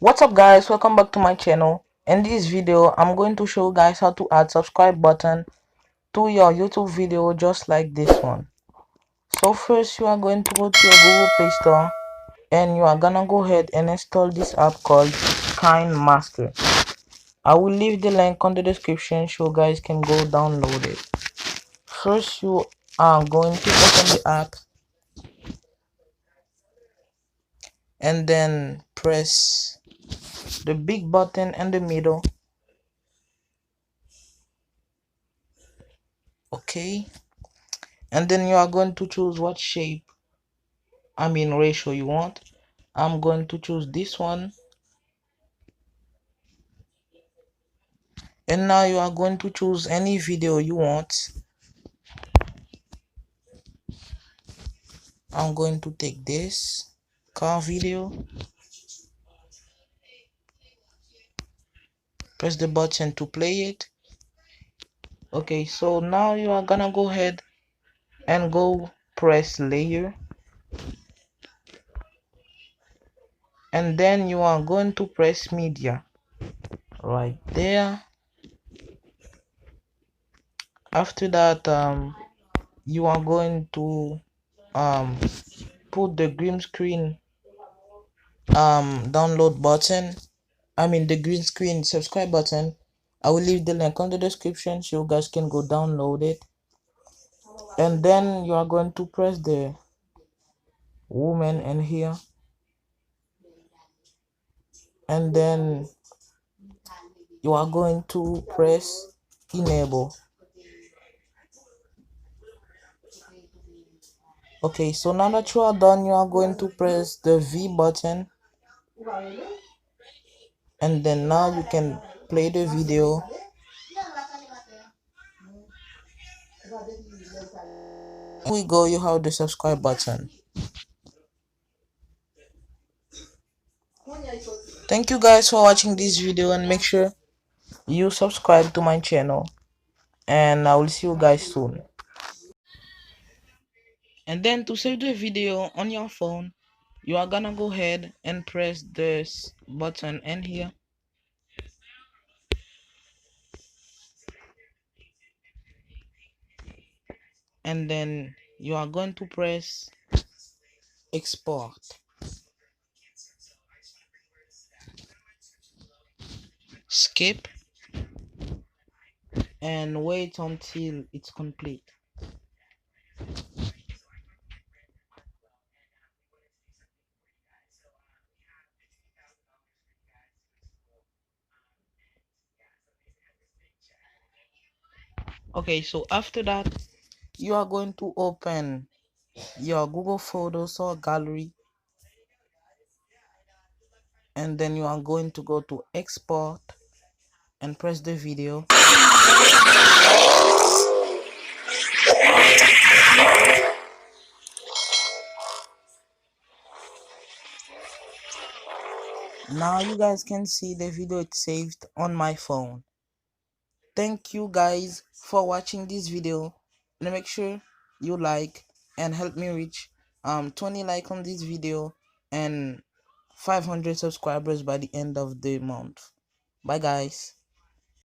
What's up guys, welcome back to my channel. In this video I'm going to show you guys how to add subscribe button to your YouTube video, just like this one. So first you are going to go to your Google Play Store and you are gonna go ahead and install this app called KineMaster. I will leave the link on the description so you guys can go download it. First you are going to open the app and then press the big button in the middle. Okay, and then you are going to choose what shape, ratio you want. I'm going to choose this one, and now you are going to choose any video you want. I'm going to take this car video, press the button to play it. Okay, so now you are gonna go ahead and go press layer, and then you are going to press media right there. After that you are going to put the green screen download button, the green screen subscribe button. I will leave the link on the description so you guys can go download it. And then you are going to press the woman in here, and then you are going to press enable. Okay, so now that you are done, you are going to press the V button, and then now you can play the video. Here we go, you have the subscribe button. Thank you guys for watching this video, and make sure you subscribe to my channel, and I will see you guys soon. And then to save the video on your phone, you are gonna go ahead and press this button in here, and then you are going to press export. Skip and wait until it's complete. Okay, so after that you are going to open your Google Photos or gallery, and then you are going to go to export and press the video. Now you guys can see the video it's saved on my phone. Thank you guys for watching this video, and make sure you like and help me reach 20 likes on this video and 500 subscribers by the end of the month. Bye guys.